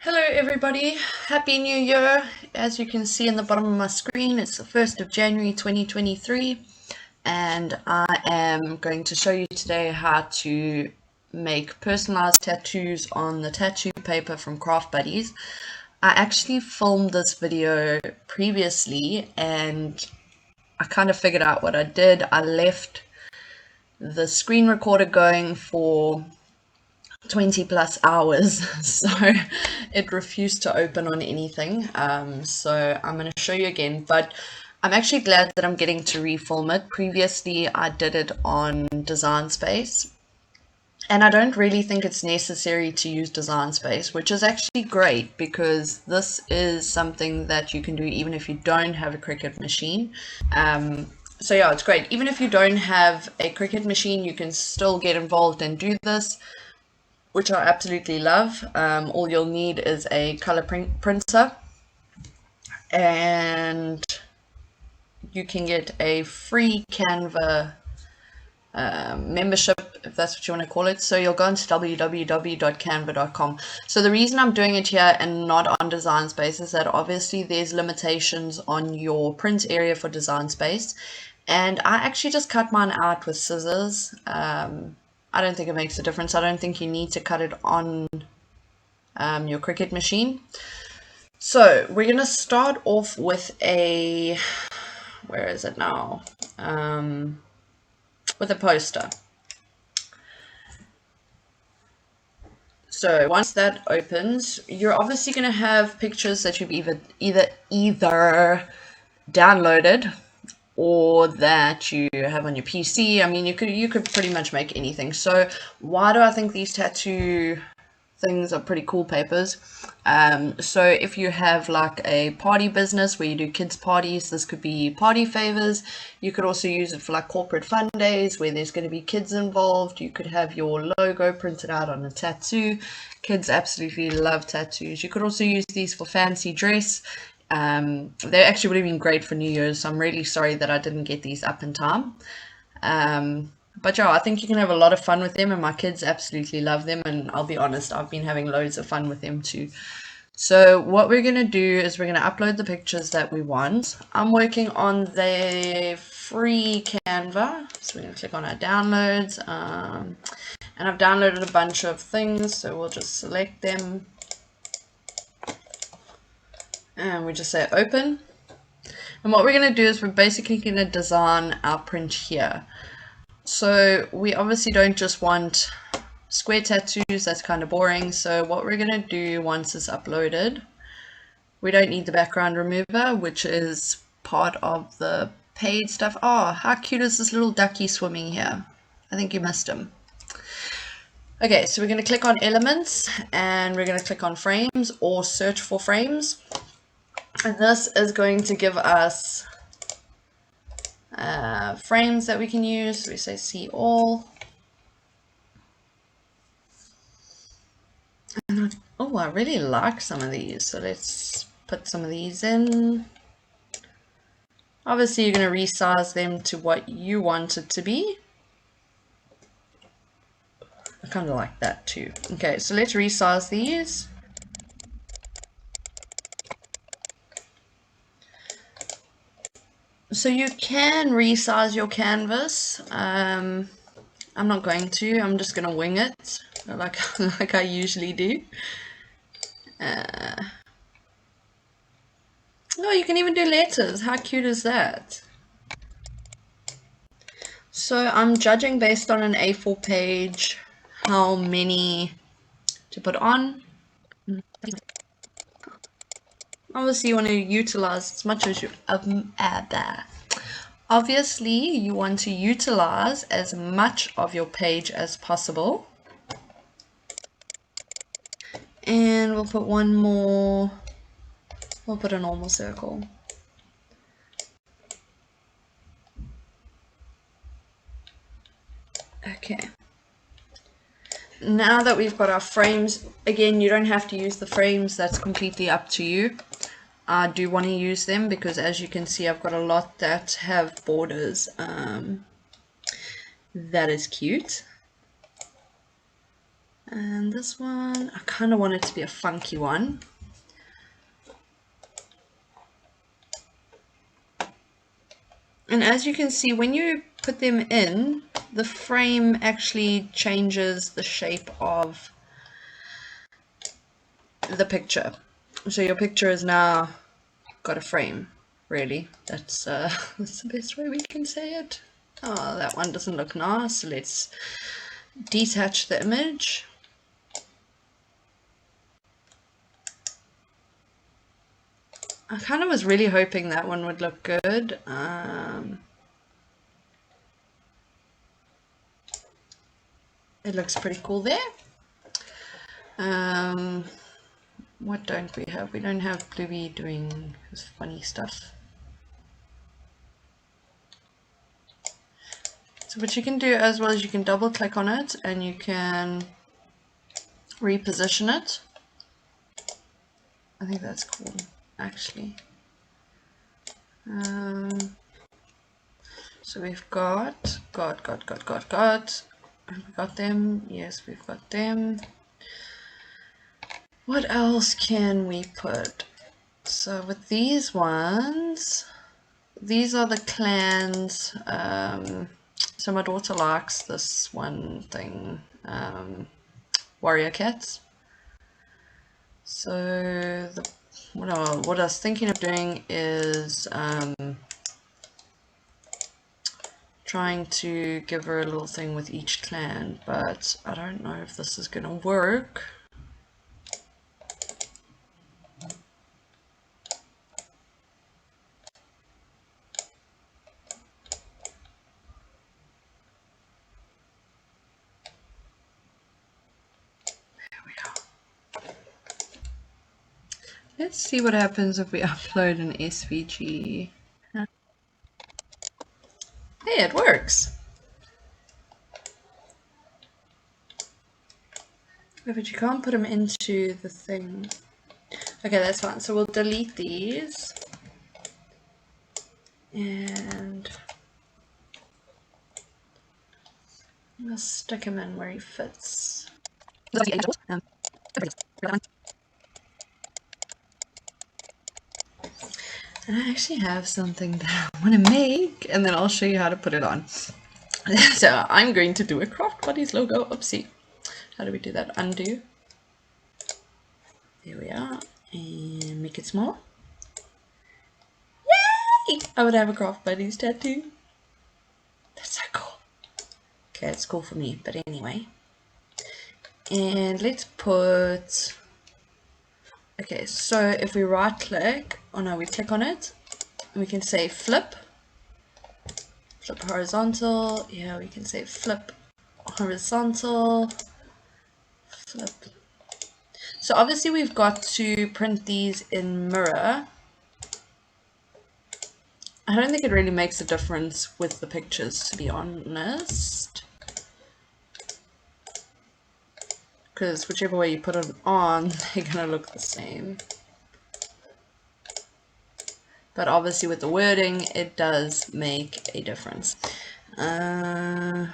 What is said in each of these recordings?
Hello everybody, Happy New Year. As you can see in the bottom of my screen, it's the 1st of January 2023 and I am going to show you today how to make personalized tattoos on the tattoo paper from Craft Buddies. I actually filmed this video previously and I kind of figured out what I did. I left the screen recorder going for 20 plus hours, so it refused to open on anything. So I'm going to show you again, but I'm actually glad that I'm getting to refilm it. Previously I did it on Design Space and I don't really think it's necessary to use Design Space, which is actually great because this is something that you can do even if you don't have a Cricut machine. So yeah, it's great. Even if you don't have a Cricut machine, you can still get involved and do this, which I absolutely love. All you'll need is a color printer and you can get a free Canva membership, if that's what you want to call it. So you'll go into www.canva.com. So the reason I'm doing it here and not on Design Space is that obviously there's limitations on your print area for Design Space, and I actually just cut mine out with scissors. I don't think it makes a difference. I don't think you need to cut it on your Cricut machine. So we're going to start off with a, where is it now? With a poster. So once that opens, you're obviously going to have pictures that you've either downloaded or that you have on your PC. I mean, you could pretty much make anything. So why do I think these tattoo things are pretty cool papers? So if you have like a party business where you do kids parties, this could be party favors. You could also use it for like corporate fun days where there's going to be kids involved. You could have your logo printed out on a tattoo. Kids absolutely love tattoos. You could also use these for fancy dress. They actually would have been great for New Year's, so I'm really sorry that I didn't get these up in time. But yeah, I think you can have a lot of fun with them, and my kids absolutely love them, and I'll be honest, I've been having loads of fun with them too. So what we're going to do is we're going to upload the pictures that we want. I'm working on the free Canva, so we're going to click on our downloads, and I've downloaded a bunch of things, so we'll just select them. And we just say open. And what we're going to do is we're basically going to design our print here. So we obviously don't just want square tattoos, that's kind of boring. So what we're going to do once it's uploaded, we don't need the background remover, which is part of the paid stuff. Oh, how cute is this little ducky swimming here? I think you missed him. Okay, so we're going to click on elements and we're going to click on frames or search for frames. And this is going to give us frames that we can use. So we say see all. And oh, I really like some of these. So let's put some of these in. Obviously, you're going to resize them to what you want it to be. I kind of like that too. Okay, so let's resize these. So you can resize your canvas. I'm not going to. I'm just going to wing it like I usually do. Oh, you can even do letters. How cute is that? So I'm judging based on an A4 page how many to put on. Obviously, you want to utilize as much as you obviously you want to utilize as much of your page as possible. And we'll put one more. We'll put a normal circle. Okay. Now that we've got our frames, again, you don't have to use the frames. That's completely up to you. I do want to use them because, as you can see, I've got a lot that have borders. That is cute. And this one, I kind of want it to be a funky one. And as you can see, when you put them in, the frame actually changes the shape of the picture. So your picture is now got a frame, really. That's that's the best way we can say it. Oh, that one doesn't look nice. So let's detach the image. I kind of was really hoping that one would look good. It looks pretty cool there. What don't we have? We don't have Bluey doing his funny stuff. So what you can do as well is you can double click on it and you can reposition it. I think that's cool, actually. So we've got. Have we got them? Yes, we've got them. What else can we put? So with these ones, these are the clans. So my daughter likes this one thing, warrior cats. So what I was thinking of doing is trying to give her a little thing with each clan, but I don't know if this is going to work. Let's see what happens if we upload an SVG. Hey, it works! Oh, but you can't put them into the thing. Okay, that's fine. So we'll delete these. And we'll stick him in where he fits. And I actually have something that I want to make, and then I'll show you how to put it on. So I'm going to do a Craft Buddies logo. Oopsie. How do we do that? Undo. There we are. And make it small. Yay! I would have a Craft Buddies tattoo. That's so cool. Okay, it's cool for me, but anyway. And let's put... Okay, so if we right click, oh no, we click on it, we can say flip horizontal. Yeah, we can say flip horizontal, flip. So obviously we've got to print these in mirror. I don't think it really makes a difference with the pictures, to be honest, because whichever way you put it on, they're gonna look the same. But obviously with the wording, it does make a difference. I'm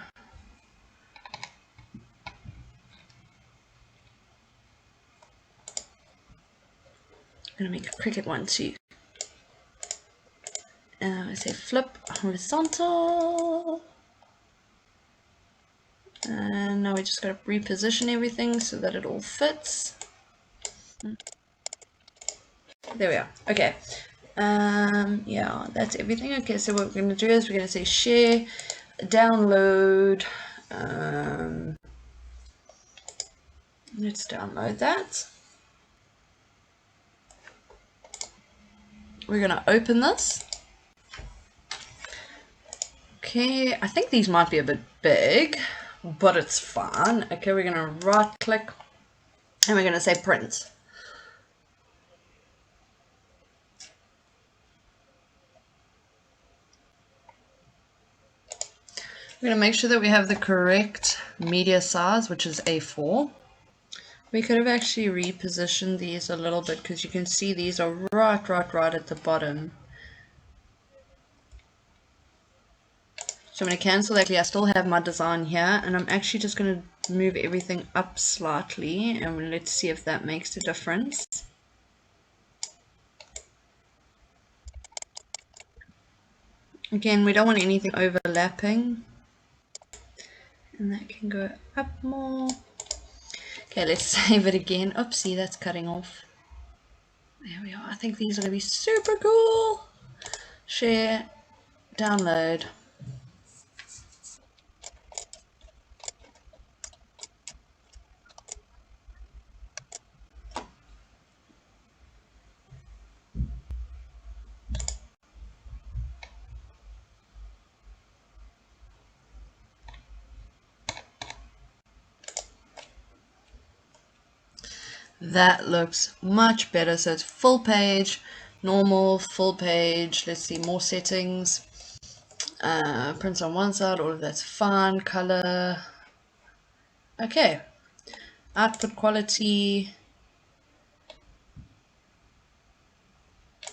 gonna make a Cricut one too. I say flip horizontal. And now we just gotta reposition everything so that it all fits. There we are. Okay. Yeah, that's everything. Okay, so what we're gonna do is we're gonna say share, download. Let's download that. We're gonna open this. Okay, I think these might be a bit big, but it's fine. Okay, we're gonna right click and we're gonna say print. We're going to make sure that we have the correct media size, which is A4. We could have actually repositioned these a little bit because you can see these are right at the bottom. So I'm going to cancel that. I still have my design here, and I'm actually just going to move everything up slightly, and let's see if that makes a difference. Again, we don't want anything overlapping, and that can go up more. Okay, let's save it again. Oopsie, that's cutting off. There we are. I think these are going to be super cool. Share, download. That looks much better. So it's full page, normal, full page. Let's see, more settings. Prints on one side, all of that's fine. Color. Okay. Output quality.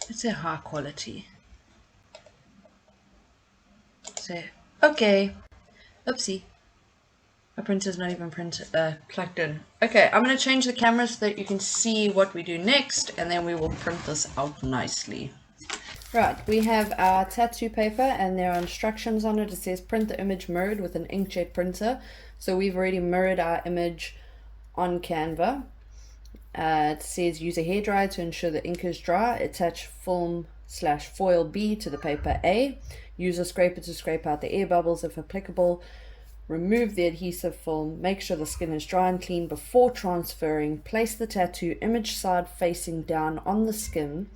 Let's say high quality. Say, okay. Oopsie. My printer's not even plugged in. Okay, I'm going to change the camera so that you can see what we do next, and then we will print this out nicely. Right, we have our tattoo paper, and there are instructions on it. It says print the image mirrored with an inkjet printer. So we've already mirrored our image on Canva. It says use a hairdryer to ensure the ink is dry. Attach film/foil B to the paper A. Use a scraper to scrape out the air bubbles if applicable. Remove the adhesive film. Make sure the skin is dry and clean before transferring. Place the tattoo image side facing down on the skin.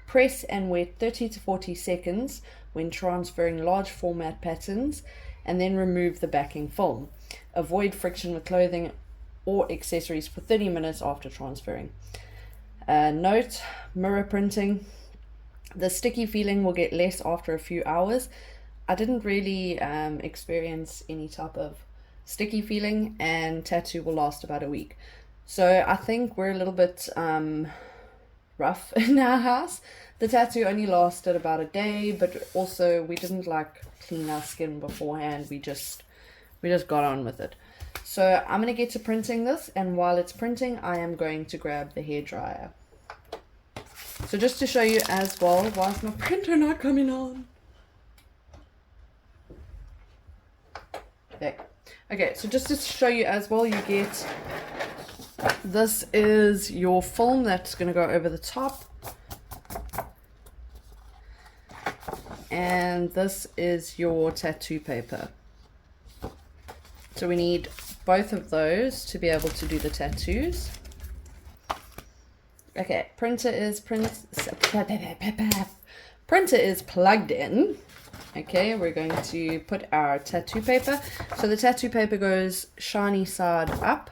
Press and wet 30 to 40 seconds when transferring large format patterns, and then remove the backing film. Avoid friction with clothing or accessories for 30 minutes after transferring. Note, mirror printing. The sticky feeling will get less after a few hours. I didn't really experience any type of sticky feeling, and tattoo will last about a week. So I think we're a little bit rough in our house. The tattoo only lasted about a day, but also we didn't clean our skin beforehand. We just got on with it. So I'm going to get to printing this, and while it's printing, I am going to grab the hairdryer. So just to show you as well, why is my printer not coming on? There. Okay, so just to show you as well, you get, this is your film that's going to go over the top, and this is your tattoo paper. So we need both of those to be able to do the tattoos. Okay, printer is plugged in. Okay, we're going to put our tattoo paper. So the tattoo paper goes shiny side up.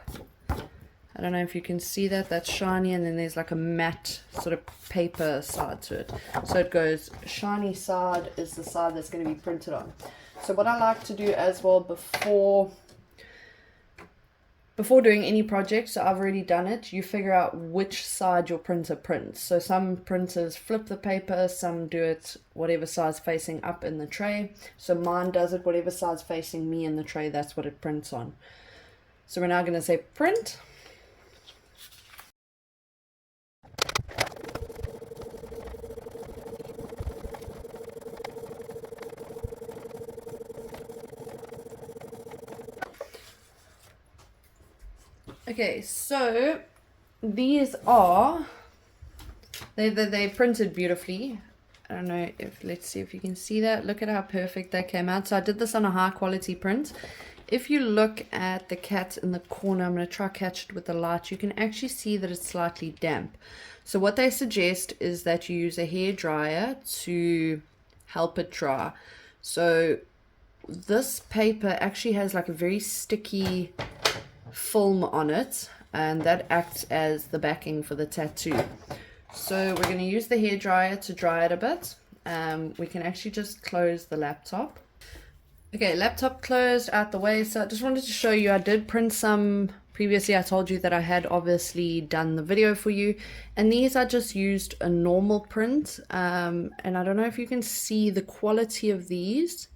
I don't know if you can see that. That's shiny, and then there's like a matte sort of paper side to it. So it goes shiny side is the side that's going to be printed on. So what I like to do as well before doing any project, so I've already done it, you figure out which side your printer prints. So some printers flip the paper, some do it whatever side's facing up in the tray. So mine does it whatever side's facing me in the tray, that's what it prints on. So we're now going to say print. Okay, so these are, they printed beautifully. I don't know if, let's see if you can see that. Look at how perfect that came out. So I did this on a high quality print. If you look at the cat in the corner, I'm going to try catch it with the light, you can actually see that it's slightly damp. So what they suggest is that you use a hairdryer to help it dry. So this paper actually has like a very sticky film on it, and that acts as the backing for the tattoo. So we're going to use the hairdryer to dry it a bit. We can actually just close the laptop. Okay, laptop closed, out the way. So I just wanted to show you, I did print some previously. I told you that I had obviously done the video for you, and these I just used a normal print, and I don't know if you can see the quality of these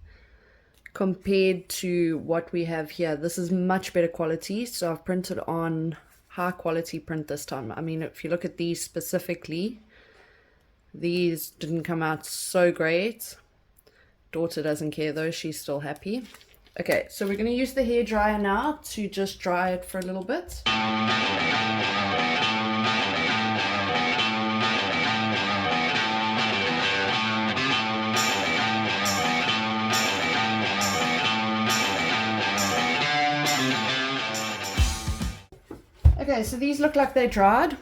compared to what we have here. This is much better quality, so I've printed on high quality print this time. I mean, if you look at these specifically, these didn't come out so great. Daughter doesn't care though, she's still happy. Okay, so we're going to use the hair dryer now to just dry it for a little bit. Okay, so these look like they're dried.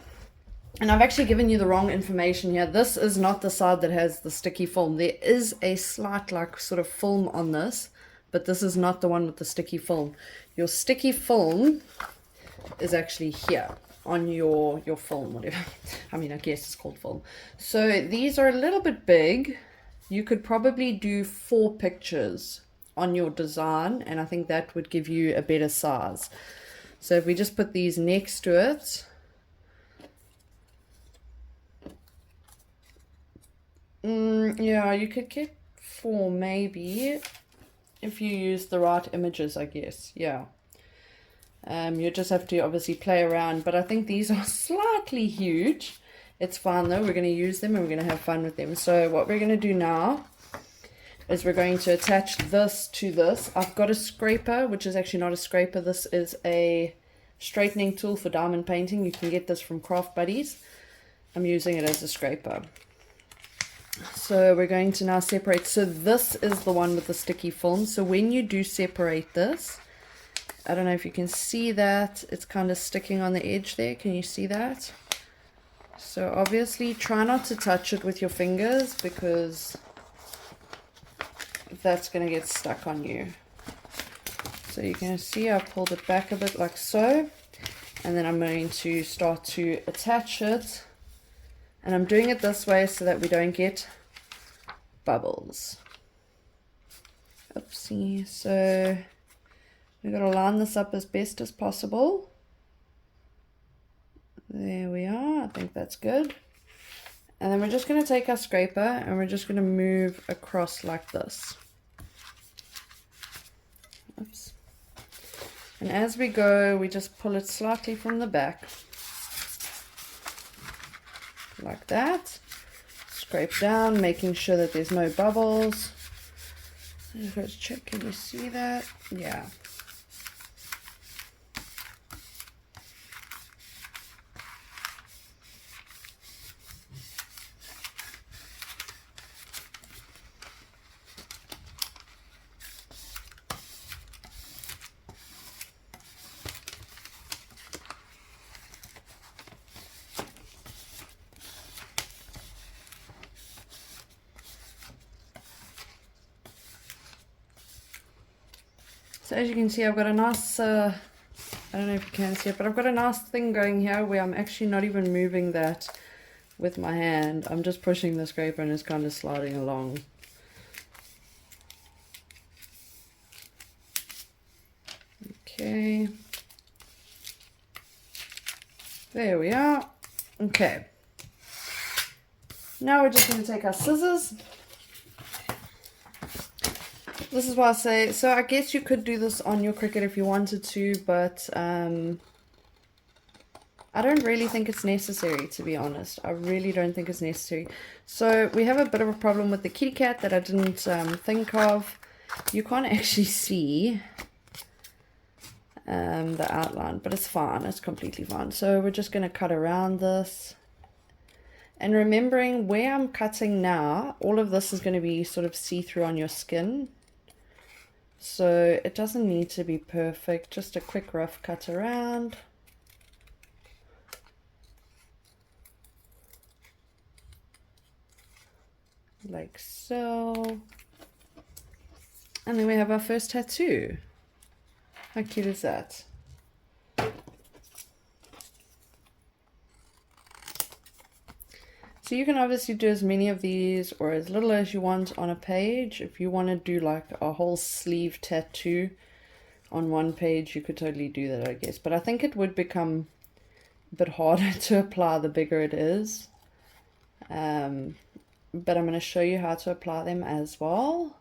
And I've actually given you the wrong information here. This is not the side that has the sticky film. There is a slight like sort of film on this, but this is not the one with the sticky film. Your sticky film is actually here on your film, whatever. I mean, I guess it's called film. So these are a little bit big. You could probably do 4 pictures on your design, and I think that would give you a better size. So if we just put these next to it, yeah, you could get 4 maybe if you use the right images, I guess. Yeah. You just have to obviously play around, but I think these are slightly huge. It's fine though. We're going to use them and we're going to have fun with them. So what we're going to do now is we're going to attach this to this. I've got a scraper, which is actually not a scraper. This is a straightening tool for diamond painting. You can get this from Craft Buddies. I'm using it as a scraper. So we're going to now separate. So this is the one with the sticky film. So when you do separate this, I don't know if you can see that. It's kind of sticking on the edge there. Can you see that? So obviously try not to touch it with your fingers because that's going to get stuck on you. So you can see I've pulled it back a bit like so, and then I'm going to start to attach it, and I'm doing it this way so that we don't get bubbles. Oopsie. So we've got to line this up as best as possible. There we are. I think that's good. And then we're just going to take our scraper and we're just going to move across like this. Oops. And as we go, we just pull it slightly from the back. Like that. Scrape down, making sure that there's no bubbles. Let's check, can you see that? Yeah. So as you can see, I've got a nice, I don't know if you can see it, but I've got a nice thing going here where I'm actually not even moving that with my hand. I'm just pushing the scraper and it's kind of sliding along. Okay. There we are. Okay. Now we're just going to take our scissors. This is why I say, so I guess you could do this on your Cricut if you wanted to, but I don't really think it's necessary, to be honest. I really don't think it's necessary. So we have a bit of a problem with the kitty cat that I didn't think of. You can't actually see the outline, but it's fine. It's completely fine. So we're just going to cut around this. And remembering where I'm cutting now, all of this is going to be sort of see-through on your skin. So it doesn't need to be perfect, just a quick rough cut around. Like so. And then we have our first tattoo. How cute is that? So you can obviously do as many of these or as little as you want on a page. If you want to do like a whole sleeve tattoo on one page, you could totally do that, I guess. But I think it would become a bit harder to apply the bigger it is. But I'm going to show you how to apply them as well.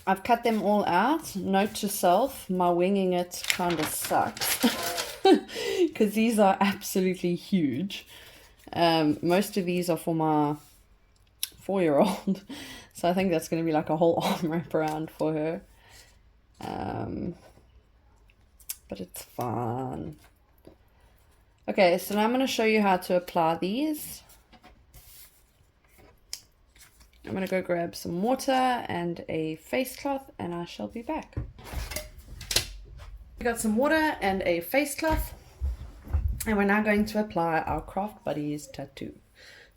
I've cut them all out. Note to self, my winging it kind of sucks because these are absolutely huge. Most of these are for my 4-year-old, so I think that's going to be like a whole arm wrap around for her. But it's fun. Okay, so now I'm going to show you how to apply these. I'm going to go grab some water and a face cloth, and I shall be back. We got some water and a face cloth, and we're now going to apply our Craft Buddies tattoo.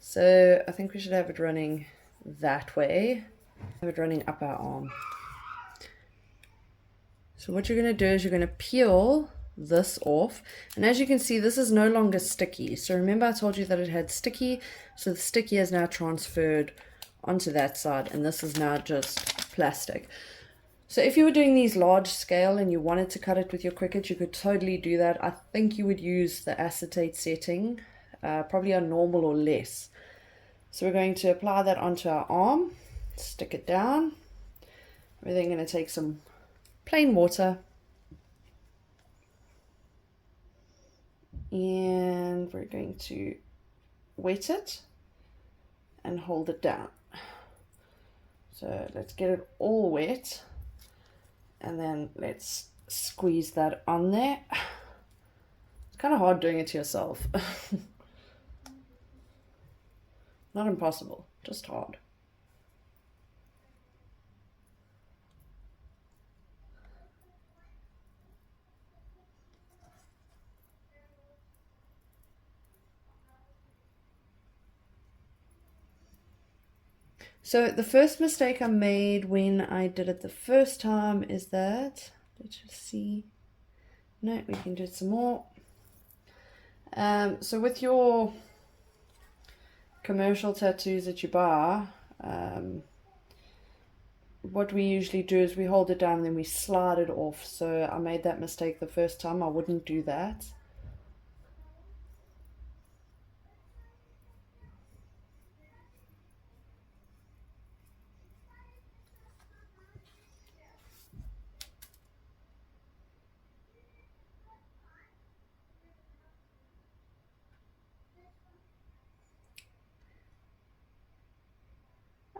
So I think we should have it running that way. Have it running up our arm. So what you're going to do is you're going to peel this off, and as you can see, this is no longer sticky. So remember I told you that it had sticky, so the sticky is now transferred onto that side, and this is now just plastic. So if you were doing these large scale and you wanted to cut it with your Cricut, you could totally do that. I think you would use the acetate setting, probably on normal or less. So we're going to apply that onto our arm, stick it down. We're then going to take some plain water and we're going to wet it and hold it down. So let's get it all wet, and then let's squeeze that on there. It's kind of hard doing it to yourself. Not impossible, just hard. So the first mistake I made when I did it the first time is that, let's just see, no, we can do it some more. So with your commercial tattoos that you buy, what we usually do is we hold it down and then we slide it off. So I made that mistake the first time. I wouldn't do that.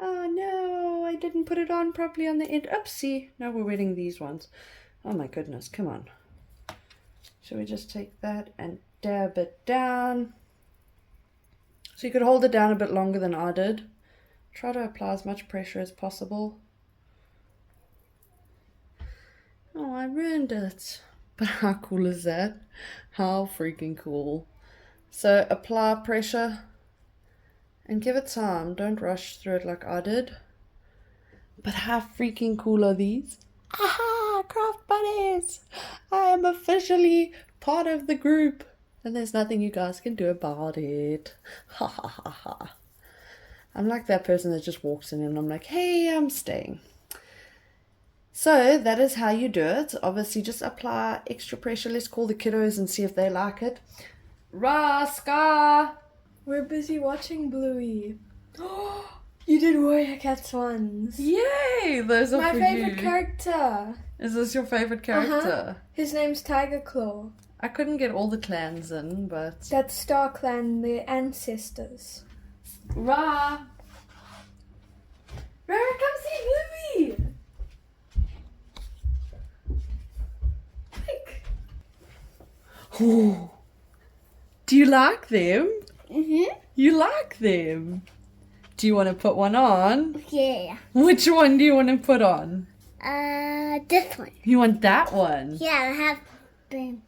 Oh no, I didn't put it on properly on the end. Oopsie. Now we're wetting these ones. Oh my goodness, come on. Should we just take that and dab it down? So you could hold it down a bit longer than I did. Try to apply as much pressure as possible. Oh, I ruined it. But how cool is that? How freaking cool. So apply pressure and give it time. Don't rush through it like I did. But how freaking cool are these? Aha! Craft Buddies! I am officially part of the group. And there's nothing you guys can do about it. Ha ha ha ha. I'm like that person that just walks in and I'm like, hey, I'm staying. So that is how you do it. Obviously just apply extra pressure. Let's call the kiddos and see if they like it. Raska! We're busy watching Bluey. You did Warrior Cats ones. Yay! Those are my for favorite you. character. Is this your favorite character? His name's Tiger Claw. I couldn't get all the clans in, but... That's Star Clan, the ancestors. Ra! Rara, come see Bluey! Like. Oh. Do you like them? Mm-hmm. You like them? Do you want to put one on? Yeah. Which one do you want to put on? This one. You want that one? Yeah, I have been.